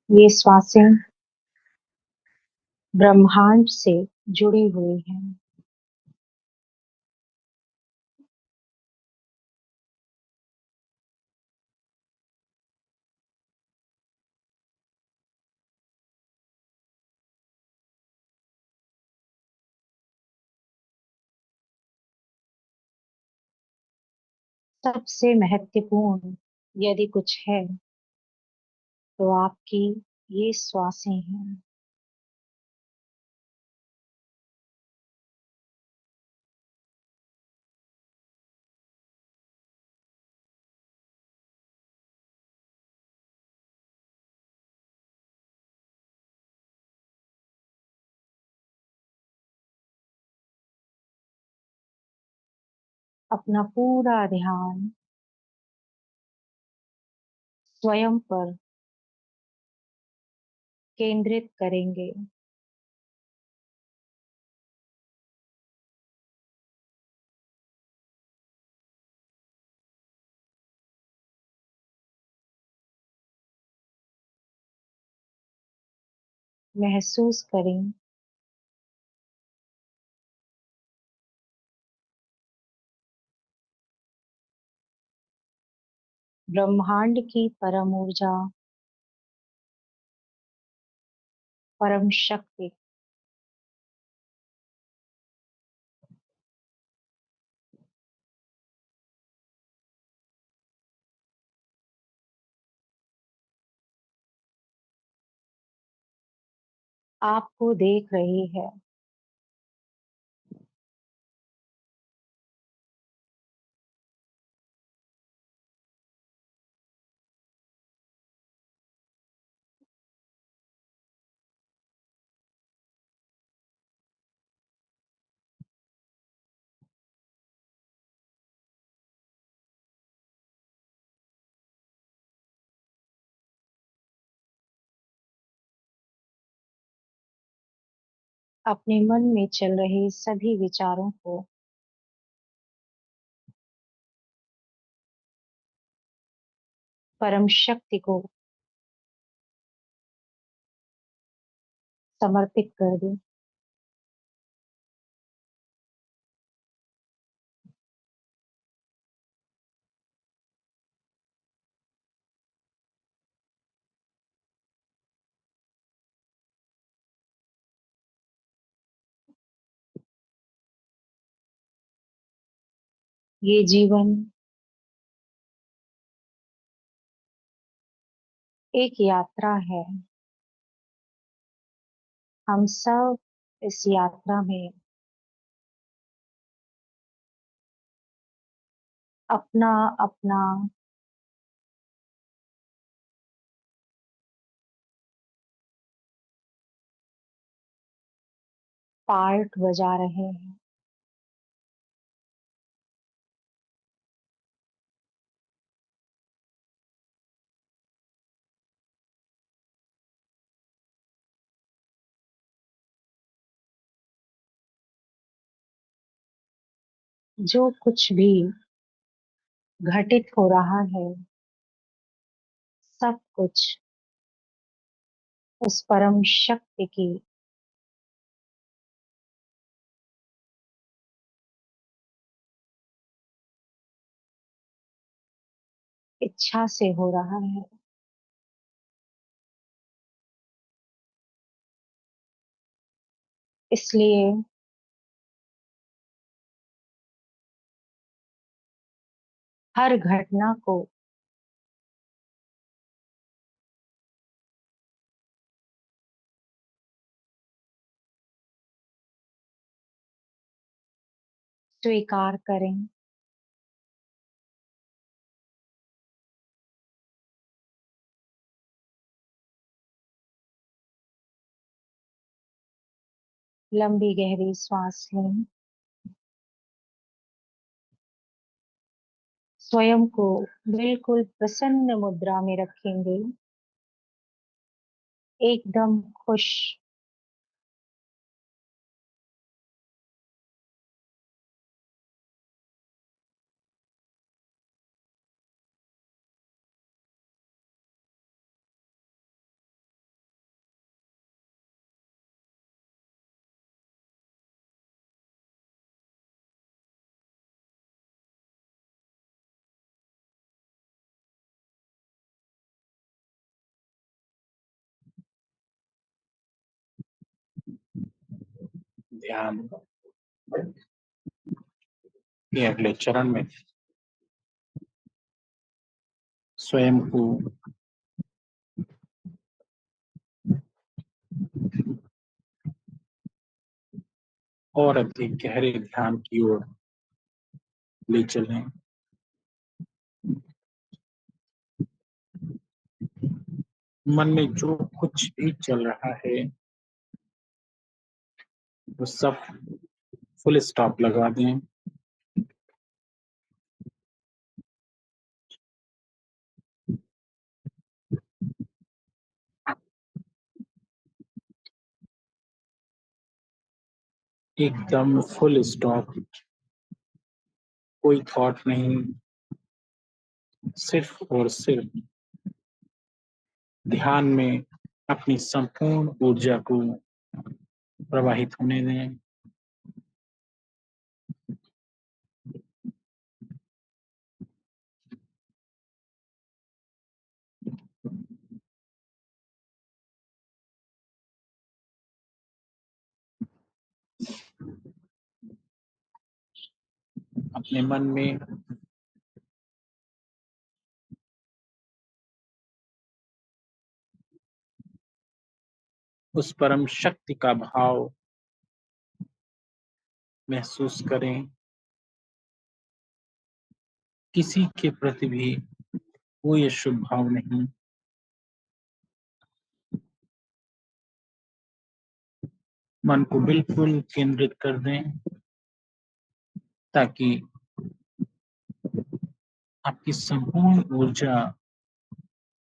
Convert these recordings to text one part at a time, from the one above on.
ये श्वासें ब्रह्मांड से जुड़ी हुई हैं। सबसे महत्वपूर्ण यदि कुछ है तो आपकी ये श्वासें हैं। अपना पूरा ध्यान स्वयं पर केंद्रित करेंगे। महसूस करें ब्रह्मांड की परम ऊर्जा, परम शक्ति आपको देख रही है। अपने मन में चल रहे सभी विचारों को परम शक्ति को समर्पित कर दें। ये जीवन एक यात्रा है। हम सब इस यात्रा में अपना अपना पार्ट बजा रहे हैं। जो कुछ भी घटित हो रहा है, सब कुछ उस परम शक्ति की इच्छा से हो रहा है। इसलिए हर घटना को स्वीकार करें। लंबी गहरी सांस लें। स्वयं को बिल्कुल प्रसन्न मुद्रा में रखेंगे, एकदम खुश। ध्यान के अगले चरण में स्वयं को और अधिक गहरे ध्यान की ओर ले चलें। मन में जो कुछ भी चल रहा है वो सब फुल स्टॉप लगा दें। एकदम फुल स्टॉप, कोई थॉट नहीं, सिर्फ और सिर्फ ध्यान में अपनी संपूर्ण ऊर्जा को प्रवाहित होने दें। अपने मन में उस परम शक्ति का भाव महसूस करें। किसी के प्रति भी कोई अशुभ भाव नहीं। मन को बिल्कुल केंद्रित कर दें ताकि आपकी संपूर्ण ऊर्जा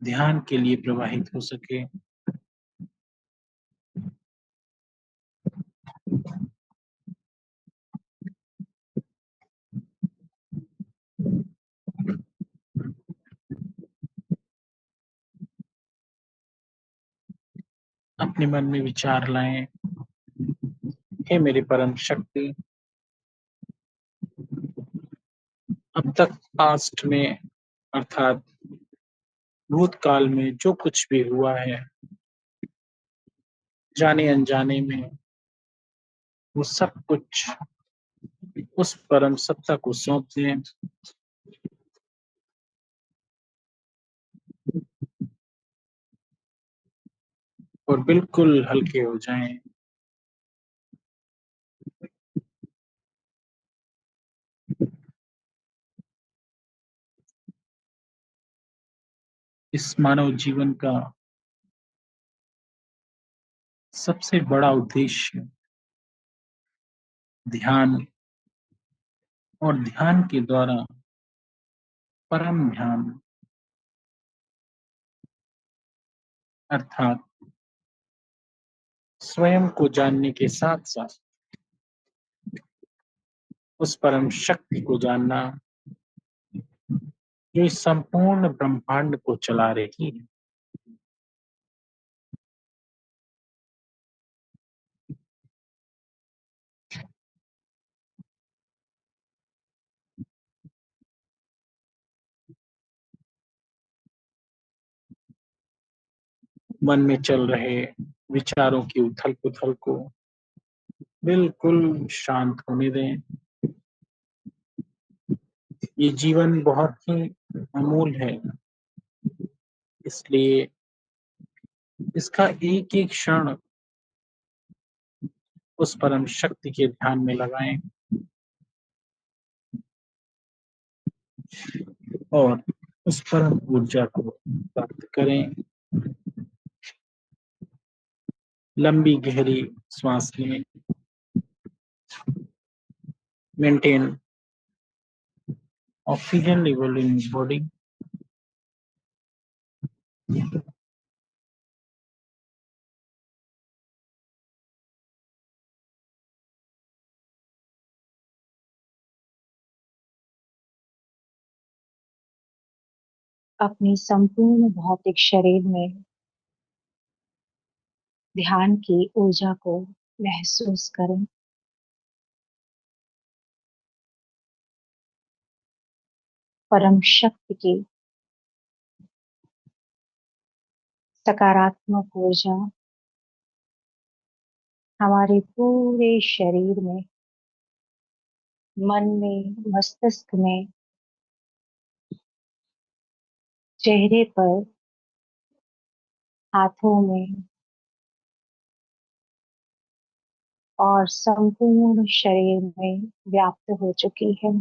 ध्यान के लिए प्रवाहित हो सके। अपने मन में विचार लाएं, हे मेरी परम शक्ति, अब तक पास्ट में अर्थात भूतकाल में जो कुछ भी हुआ है, जाने अनजाने में, वो सब कुछ उस परम सत्ता को सौंप दें और बिल्कुल हल्के हो जाएं। इस मानव जीवन का सबसे बड़ा उद्देश्य ध्यान और ध्यान के द्वारा परम ध्यान अर्थात स्वयं को जानने के साथ साथ उस परम शक्ति को जानना जो इस संपूर्ण ब्रह्मांड को चला रही है। मन में चल रहे विचारों की उथल पुथल को बिल्कुल शांत होने दें। ये जीवन बहुत ही अमूल है, इसलिए इसका एक एक क्षण उस परम शक्ति के ध्यान में लगाएं और उस परम ऊर्जा को प्राप्त करें। लंबी गहरी सांस लें, maintain oxygen level in body. अपने संपूर्ण भौतिक शरीर में ध्यान की ऊर्जा को महसूस करें। परम शक्ति की सकारात्मक ऊर्जा हमारे पूरे शरीर में, मन में, मस्तिष्क में, चेहरे पर, हाथों में और संपूर्ण शरीर में व्याप्त हो चुकी है।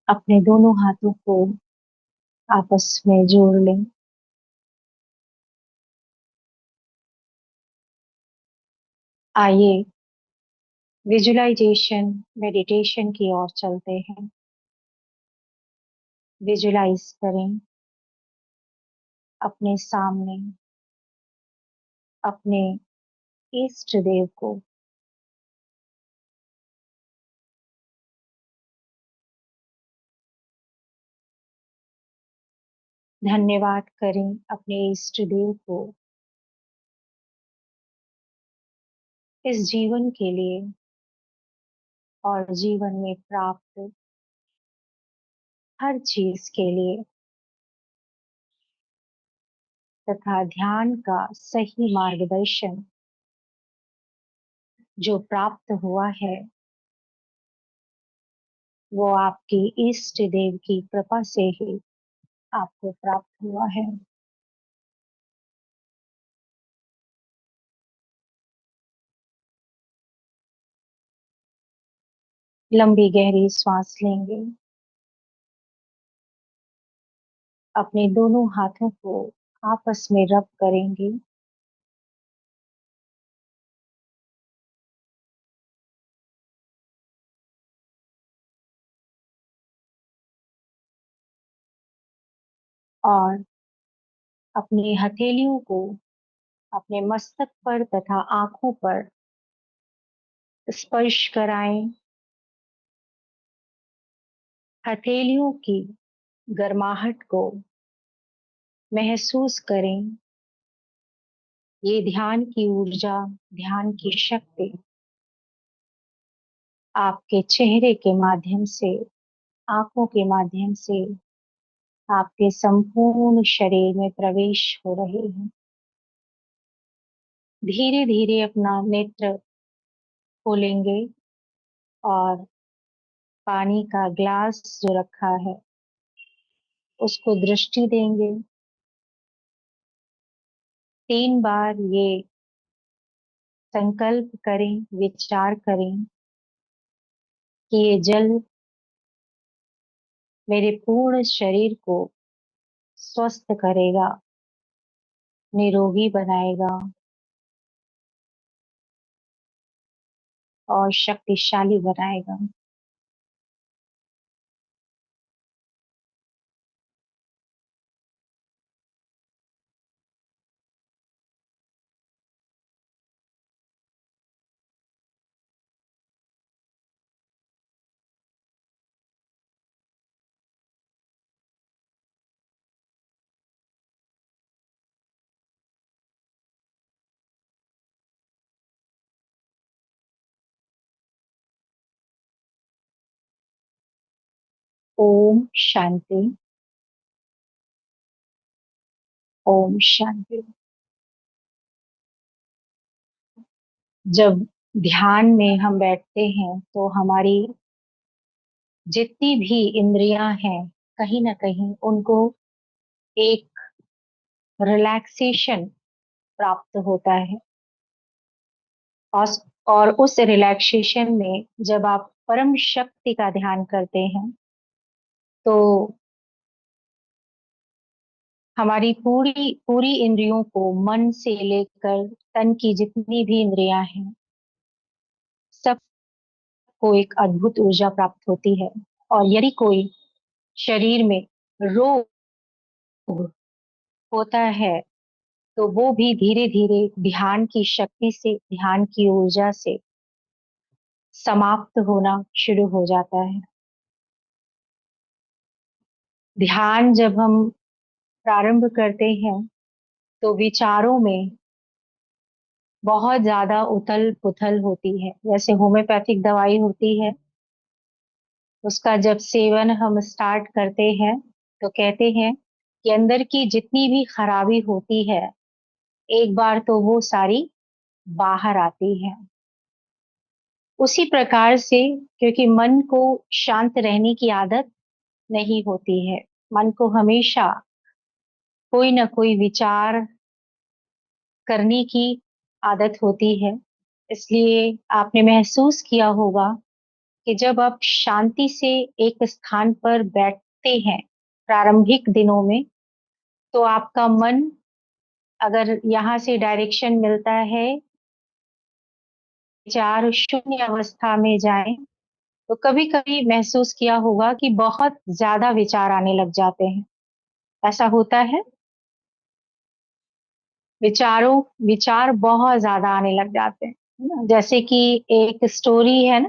अपने दोनों हाथों को आपस में जोड़ लें। आइए विजुअलाइजेशन मेडिटेशन की ओर चलते हैं। विजुलाइज करें अपने सामने अपने इष्ट देव को। धन्यवाद करें अपने इष्ट देव को इस जीवन के लिए और जीवन में प्राप्त हर चीज के लिए, तथा ध्यान का सही मार्गदर्शन जो प्राप्त हुआ है वो आपकी इष्ट देव की कृपा से ही आपको प्राप्त हुआ है। लंबी गहरी सांस लेंगे। अपने दोनों हाथों को आपस में रब करेंगे। और अपनी हथेलियों को अपने मस्तक पर तथा आंखों पर स्पर्श कराएं। हथेलियों की गर्माहट को महसूस करें। ये ध्यान की ऊर्जा, ध्यान की शक्ति आपके चेहरे के माध्यम से, आंखों के माध्यम से आपके संपूर्ण शरीर में प्रवेश हो रही है। धीरे धीरे अपना नेत्र खोलेंगे और पानी का ग्लास जो रखा है उसको दृष्टि देंगे। 3 बार ये संकल्प करें, विचार करें कि ये जल मेरे पूर्ण शरीर को स्वस्थ करेगा, निरोगी बनाएगा और शक्तिशाली बनाएगा। ओम शांति। ओम शांति। जब ध्यान में हम बैठते हैं तो हमारी जितनी भी इंद्रियां हैं कहीं ना कहीं उनको एक रिलैक्सेशन प्राप्त होता है। और और उस रिलैक्सेशन में जब आप परम शक्ति का ध्यान करते हैं तो हमारी पूरी पूरी इंद्रियों को, मन से लेकर तन की जितनी भी इंद्रियां हैं, सबको एक अद्भुत ऊर्जा प्राप्त होती है। और यदि कोई शरीर में रोग होता है तो वो भी धीरे धीरे ध्यान की शक्ति से, ध्यान की ऊर्जा से समाप्त होना शुरू हो जाता है। ध्यान जब हम प्रारंभ करते हैं तो विचारों में बहुत ज्यादा उथल पुथल होती है। जैसे होम्योपैथिक दवाई होती है उसका जब सेवन हम स्टार्ट करते हैं तो कहते हैं कि अंदर की जितनी भी खराबी होती है एक बार तो वो सारी बाहर आती है। उसी प्रकार से, क्योंकि मन को शांत रहने की आदत नहीं होती है, मन को हमेशा कोई ना कोई विचार करने की आदत होती है। इसलिए आपने महसूस किया होगा कि जब आप शांति से एक स्थान पर बैठते हैं प्रारंभिक दिनों में, तो आपका मन, अगर यहाँ से डायरेक्शन मिलता है विचार शून्य अवस्था में जाएं, तो कभी कभी महसूस किया होगा कि बहुत ज्यादा विचार आने लग जाते हैं। ऐसा होता है, विचार बहुत ज्यादा आने लग जाते हैं, है ना? जैसे कि एक स्टोरी है ना,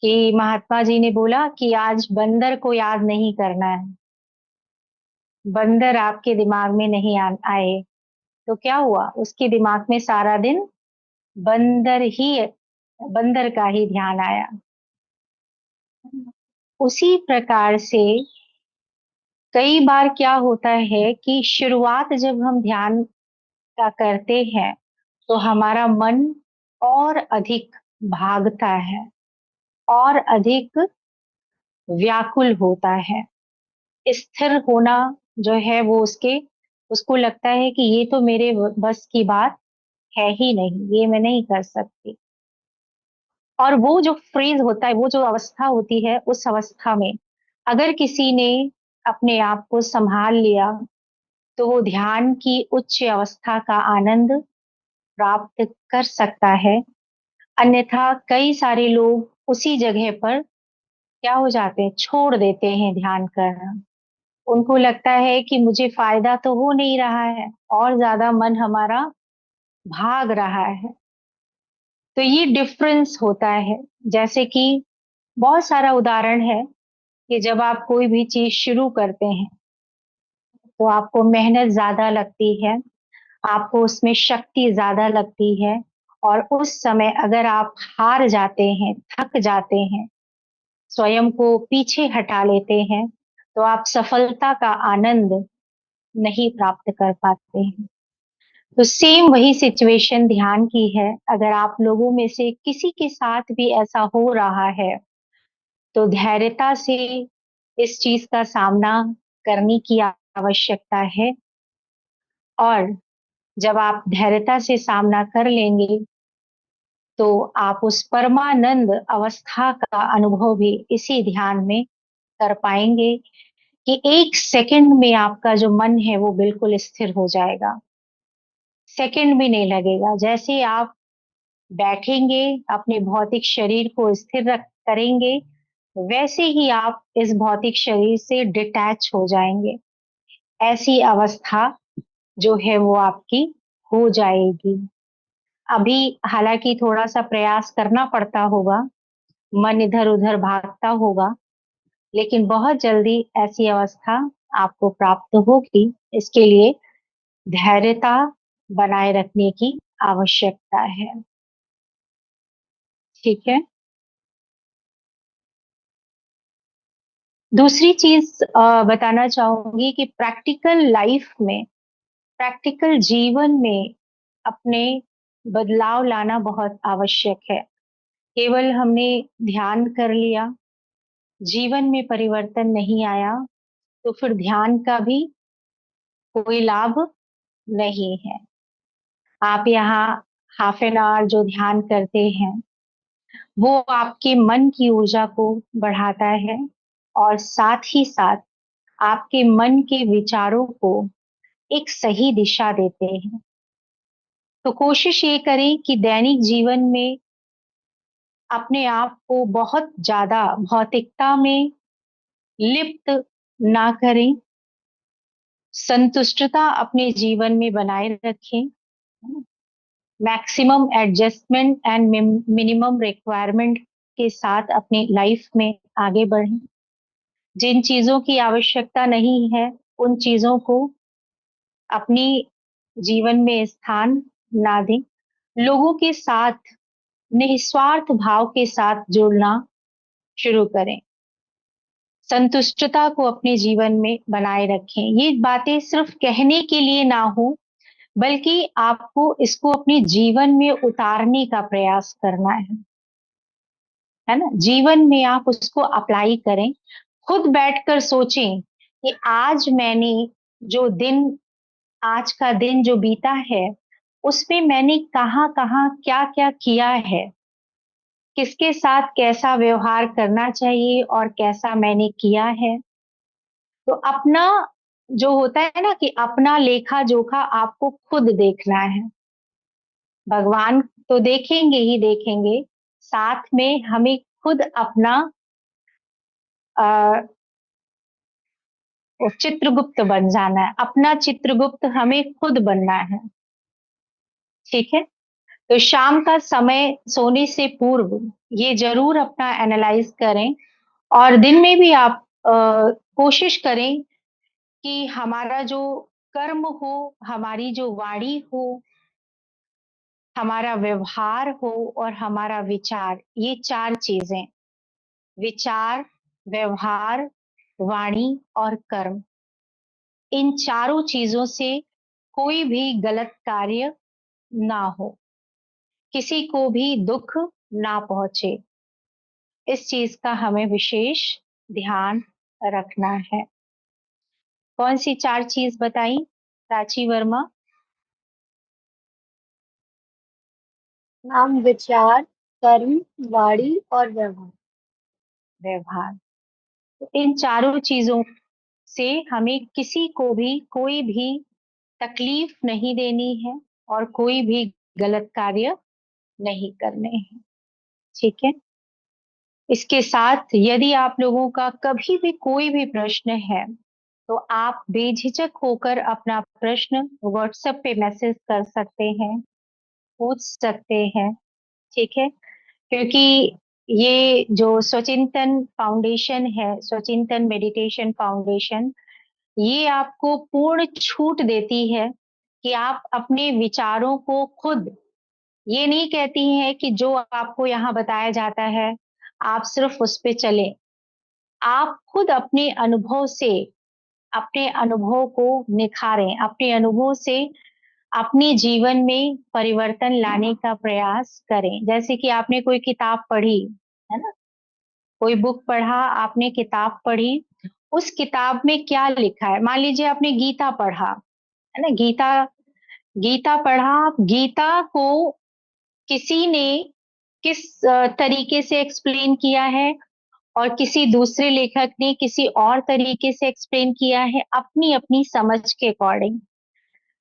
कि महात्मा जी ने बोला कि आज बंदर को याद नहीं करना है, बंदर आपके दिमाग में नहीं आए। तो क्या हुआ, उसके दिमाग में सारा दिन बंदर ही बंदर का ही ध्यान आया। उसी प्रकार से कई बार क्या होता है कि शुरुआत जब हम ध्यान का करते हैं तो हमारा मन और अधिक भागता है और अधिक व्याकुल होता है। स्थिर होना जो है वो उसके उसको लगता है कि ये तो मेरे बस की बात है ही नहीं, ये मैं नहीं कर सकती। और वो जो फ्रेज होता है, वो जो अवस्था होती है, उस अवस्था में अगर किसी ने अपने आप को संभाल लिया तो वो ध्यान की उच्च अवस्था का आनंद प्राप्त कर सकता है। अन्यथा कई सारे लोग उसी जगह पर क्या हो जाते हैं, छोड़ देते हैं ध्यान करना। उनको लगता है कि मुझे फायदा तो हो नहीं रहा है, और ज्यादा मन हमारा भाग रहा है। तो ये डिफरेंस होता है। जैसे कि बहुत सारा उदाहरण है कि जब आप कोई भी चीज शुरू करते हैं तो आपको मेहनत ज्यादा लगती है, आपको उसमें शक्ति ज्यादा लगती है, और उस समय अगर आप हार जाते हैं, थक जाते हैं, स्वयं को पीछे हटा लेते हैं, तो आप सफलता का आनंद नहीं प्राप्त कर पाते हैं। तो सेम वही सिचुएशन ध्यान की है। अगर आप लोगों में से किसी के साथ भी ऐसा हो रहा है तो धैर्यता से इस चीज का सामना करने की आवश्यकता है। और जब आप धैर्यता से सामना कर लेंगे तो आप उस परमानंद अवस्था का अनुभव भी इसी ध्यान में कर पाएंगे कि एक सेकंड में आपका जो मन है वो बिल्कुल स्थिर हो जाएगा। सेकंड भी नहीं लगेगा। जैसे आप बैठेंगे, अपने भौतिक शरीर को स्थिर रख करेंगे, वैसे ही आप इस भौतिक शरीर से डिटैच हो जाएंगे। ऐसी अवस्था जो है वो आपकी हो जाएगी। अभी हालांकि थोड़ा सा प्रयास करना पड़ता होगा, मन इधर उधर भागता होगा, लेकिन बहुत जल्दी ऐसी अवस्था आपको प्राप्त होगी। इसके लिए धैर्यता बनाए रखने की आवश्यकता है। ठीक है। दूसरी चीज बताना चाहूंगी कि प्रैक्टिकल जीवन में अपने बदलाव लाना बहुत आवश्यक है। केवल हमने ध्यान कर लिया, जीवन में परिवर्तन नहीं आया, तो फिर ध्यान का भी कोई लाभ नहीं है। आप यहाँ हाफ एन आवर जो ध्यान करते हैं वो आपके मन की ऊर्जा को बढ़ाता है, और साथ ही साथ आपके मन के विचारों को एक सही दिशा देते हैं। तो कोशिश ये करें कि दैनिक जीवन में अपने आप को बहुत ज्यादा भौतिकता में लिप्त ना करें, संतुष्टता अपने जीवन में बनाए रखें, maximum adjustment and minimum requirement के साथ अपनी लाइफ में आगे बढ़ें। जिन चीजों की आवश्यकता नहीं है उन चीजों को अपनी जीवन में स्थान ना दें। लोगों के साथ निस्वार्थ भाव के साथ जुड़ना शुरू करें। संतुष्टता को अपने जीवन में बनाए रखें। ये बातें सिर्फ कहने के लिए ना हो, बल्कि आपको इसको अपने जीवन में उतारने का प्रयास करना है ना? जीवन में आप उसको अप्लाई करें। खुद बैठकर सोचें कि आज का दिन जो बीता है, उसमें मैंने कहाँ कहाँ क्या क्या किया है, किसके साथ कैसा व्यवहार करना चाहिए और कैसा मैंने किया है। तो अपना जो होता है ना कि अपना लेखा जोखा आपको खुद देखना है। भगवान तो देखेंगे ही देखेंगे, साथ में हमें खुद अपना अ, चित्रगुप्त बन जाना है। अपना चित्रगुप्त हमें खुद बनना है। ठीक है? तो शाम का समय सोने से पूर्व ये जरूर अपना एनालाइज करें, और दिन में भी आप कोशिश करें कि हमारा जो कर्म हो, हमारी जो वाणी हो, हमारा व्यवहार हो और हमारा विचार, ये चार चीजें, विचार, व्यवहार, वाणी और कर्म, इन चारों चीजों से कोई भी गलत कार्य ना हो, किसी को भी दुख ना पहुंचे। इस चीज का हमें विशेष ध्यान रखना है। कौन सी चार चीज बताई प्राची वर्मा? नाम, विचार, कर्म, वाणी और व्यवहार। व्यवहार। तो इन चारों चीजों से हमें किसी को भी कोई भी तकलीफ नहीं देनी है और कोई भी गलत कार्य नहीं करने हैं। ठीक है? इसके साथ यदि आप लोगों का कभी भी कोई भी प्रश्न है, तो आप बेझिझक होकर अपना प्रश्न व्हाट्सएप पे मैसेज कर सकते हैं, पूछ सकते हैं। ठीक है? क्योंकि ये जो स्वचिंतन फाउंडेशन है, स्वचिंतन मेडिटेशन फाउंडेशन, ये आपको पूर्ण छूट देती है कि आप अपने विचारों को खुद, ये नहीं कहती है कि जो आपको यहाँ बताया जाता है आप सिर्फ उस पे चले। आप खुद अपने अनुभव से, अपने अनुभव को निखारें, अपने अनुभव से अपने जीवन में परिवर्तन लाने का प्रयास करें। जैसे कि आपने कोई किताब पढ़ी, है ना? कोई बुक पढ़ा, आपने किताब पढ़ी, उस किताब में क्या लिखा है? मान लीजिए आपने गीता पढ़ा, है ना? गीता गीता पढ़ा, गीता को किसी ने किस तरीके से एक्सप्लेन किया है, और किसी दूसरे लेखक ने किसी और तरीके से एक्सप्लेन किया है, अपनी अपनी समझ के अकॉर्डिंग।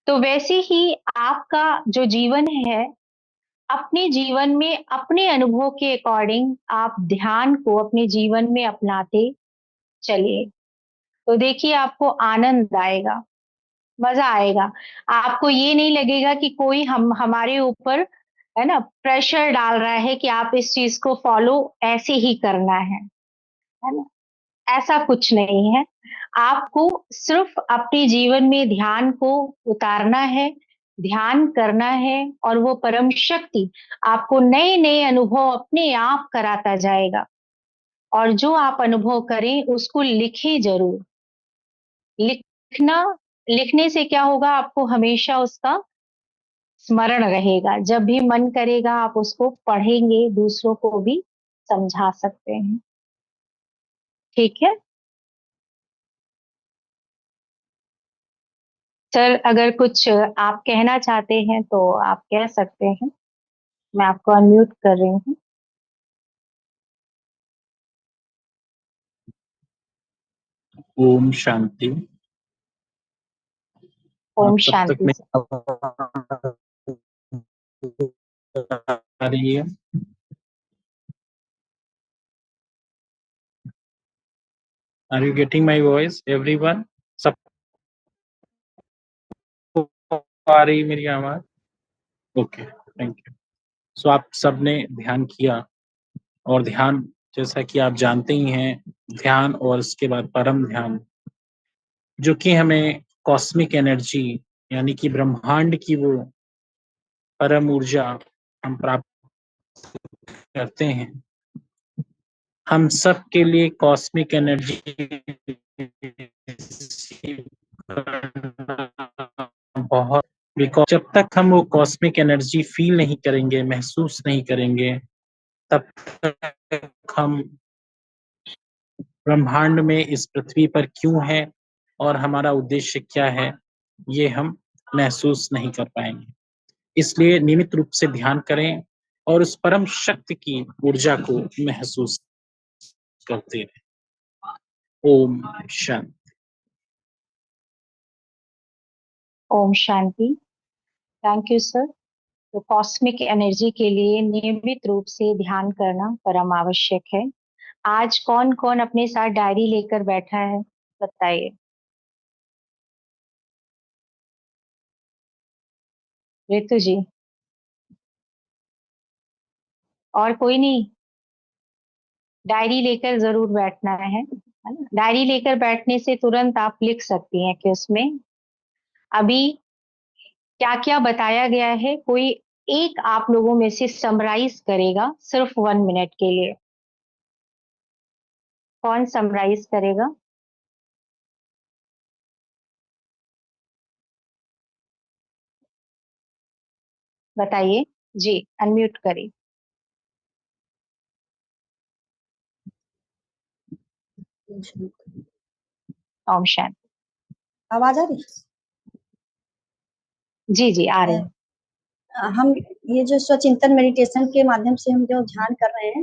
तो वैसे ही आपका जो जीवन है, अपने जीवन में अपने अनुभव के अकॉर्डिंग आप ध्यान को अपने जीवन में अपनाते चलिए। तो देखिए आपको आनंद आएगा, मजा आएगा। आपको ये नहीं लगेगा कि कोई हमारे ऊपर, है ना, प्रेशर डाल रहा है कि आप इस चीज को फॉलो ऐसे ही करना है ना? ऐसा कुछ नहीं है। आपको सिर्फ अपने जीवन में ध्यान को उतारना है, ध्यान करना है, और वो परम शक्ति आपको नए नए अनुभव अपने आप कराता जाएगा। और जो आप अनुभव करें उसको लिखें जरूर। लिखना, लिखने से क्या होगा, आपको हमेशा उसका स्मरण रहेगा। जब भी मन करेगा आप उसको पढ़ेंगे, दूसरों को भी समझा सकते हैं। ठीक है सर, अगर कुछ आप कहना चाहते हैं तो आप कह सकते हैं। मैं आपको अनम्यूट कर रही हूँ। ओम शांति। ओम आप सब तक शांति में सर। आ रही है? Are you getting my voice everyone? सबको आ रही मेरी आवाज? Okay, thank you. सो आप सबने ध्यान किया, और ध्यान, जैसा कि आप जानते ही हैं, ध्यान और उसके बाद परम ध्यान, जो कि हमें कॉस्मिक एनर्जी, यानी कि ब्रह्मांड की वो परम ऊर्जा हम प्राप्त करते हैं। हम सब के लिए कॉस्मिक एनर्जी बहुत, बिकॉज जब तक हम वो कॉस्मिक एनर्जी फील नहीं करेंगे, महसूस नहीं करेंगे, तब तक हम ब्रह्मांड में इस पृथ्वी पर क्यों है और हमारा उद्देश्य क्या है, ये हम महसूस नहीं कर पाएंगे। इसलिए नियमित रूप से ध्यान करें और उस परम शक्ति की ऊर्जा को महसूस करते रहें। Om Shanti. Om Shanti. Thank you sir. तो कॉस्मिक एनर्जी के लिए नियमित रूप से ध्यान करना परम आवश्यक है। आज कौन कौन अपने साथ डायरी लेकर बैठा है, बताइए। रितु जी, और कोई नहीं? डायरी लेकर जरूर बैठना है ना? डायरी लेकर बैठने से तुरंत आप लिख सकती हैं कि उसमें अभी क्या क्या बताया गया है। कोई एक आप लोगों में से समराइज करेगा सिर्फ 1 मिनट के लिए। कौन समराइज करेगा? बताइए जी, अनम्यूट करिए। ओम शांति। आवाज आ रही जी जी, आ रही है? है। हम ये जो स्वचिंतन मेडिटेशन के माध्यम से हम जो ध्यान कर रहे हैं,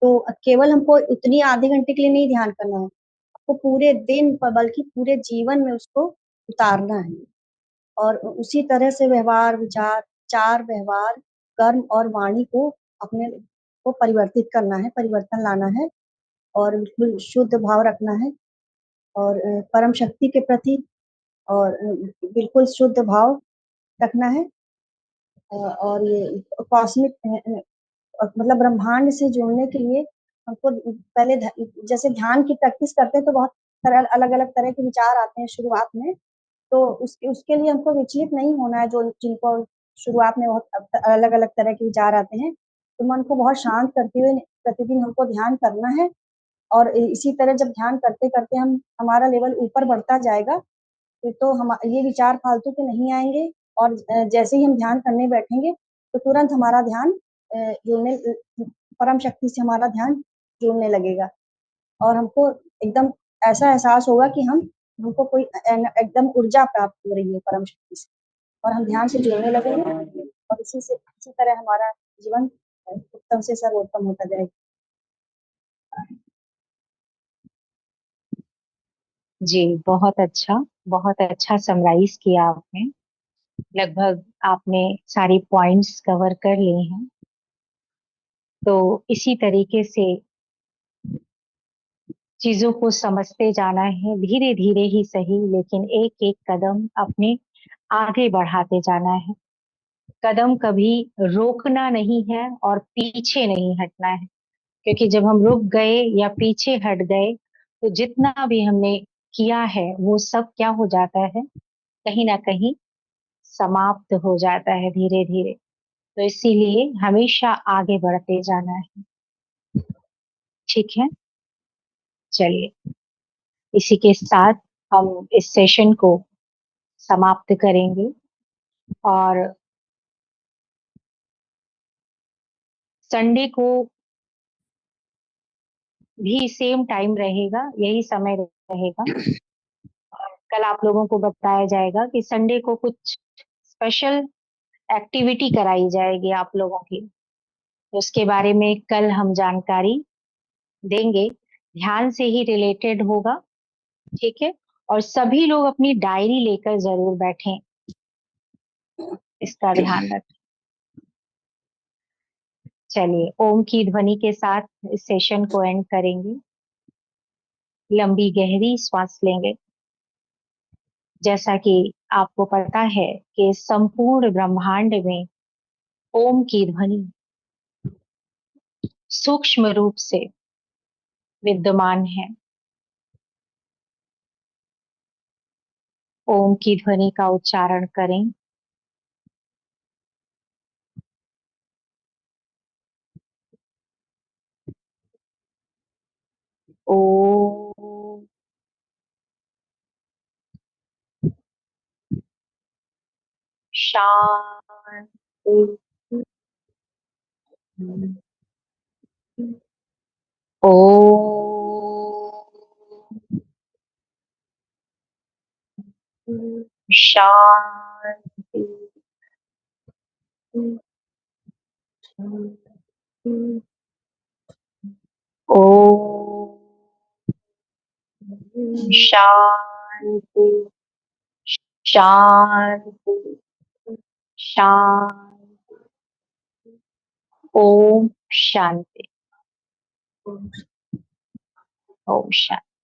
तो केवल हमको उतनी आधे घंटे के लिए नहीं ध्यान करना है, आपको पूरे दिन पर बल्कि पूरे जीवन में उसको उतारना है। और उसी तरह से व्यवहार, विचार, चार व्यवहार, कर्म और वाणी को अपने को परिवर्तित करना है, परिवर्तन लाना है और बिल्कुल शुद्ध भाव रखना है और परम शक्ति के प्रति और बिल्कुल शुद्ध भाव रखना है। और ये कॉस्मिक मतलब ब्रह्मांड से जुड़ने के लिए हमको पहले जैसे ध्यान की प्रैक्टिस करते हैं तो बहुत तरह अलग अलग तरह के विचार आते हैं शुरुआत में, तो उसके उसके लिए हमको विचलित नहीं होना है। जो जिनको शुरुआत में बहुत अलग अलग तरह के विचार आते हैं, तो मन को बहुत शांत करते हुए प्रतिदिन हमको ध्यान करना है। और इसी तरह जब ध्यान करते करते हम हमारा लेवल ऊपर बढ़ता जाएगा, तो हम ये विचार फालतू के नहीं आएंगे। और जैसे ही हम ध्यान करने बैठेंगे तो तुरंत हमारा ध्यान जुड़ने, परम शक्ति से हमारा ध्यान जुड़ने लगेगा और हमको एकदम ऐसा एहसास होगा कि हमको कोई एकदम ऊर्जा प्राप्त हो रही है परम शक्ति से, और हम ध्यान से जुड़ने लगेंगे और इसी तरह हमारा जीवन उत्तम से सर्वोत्तम होता जाएगा। जी, बहुत अच्छा समराइज किया आपने। लगभग आपने सारी पॉइंट्स कवर कर लिए हैं। तो इसी तरीके से चीजों को समझते जाना है, धीरे धीरे ही सही, लेकिन एक एक कदम अपने आगे बढ़ाते जाना है। कदम कभी रोकना नहीं है और पीछे नहीं हटना है, क्योंकि जब हम रुक गए या पीछे हट गए तो जितना भी हमने किया है वो सब क्या हो जाता है, कहीं ना कहीं समाप्त हो जाता है धीरे धीरे। तो इसीलिए हमेशा आगे बढ़ते जाना है। ठीक है, चलिए, इसी के साथ हम इस सेशन को समाप्त करेंगे। और संडे को भी सेम टाइम रहेगा, यही समय रहेगा। कल आप लोगों को बताया जाएगा कि संडे को कुछ स्पेशल एक्टिविटी कराई जाएगी आप लोगों की, तो उसके बारे में कल हम जानकारी देंगे। ध्यान से ही रिलेटेड होगा, ठीक है। और सभी लोग अपनी डायरी लेकर जरूर बैठें, इसका ध्यान रखें। चलिए, ओम की ध्वनि के साथ इस सेशन को एंड करेंगे। लंबी गहरी सांस लेंगे। जैसा कि आपको पता है कि संपूर्ण ब्रह्मांड में ओम की ध्वनि सूक्ष्म रूप से विद्यमान है। ओम की ध्वनि का उच्चारण करें। ओम शांति। ओम शांति। ओम शांति। शांति। शांति। ओम शांति। ओम शांति।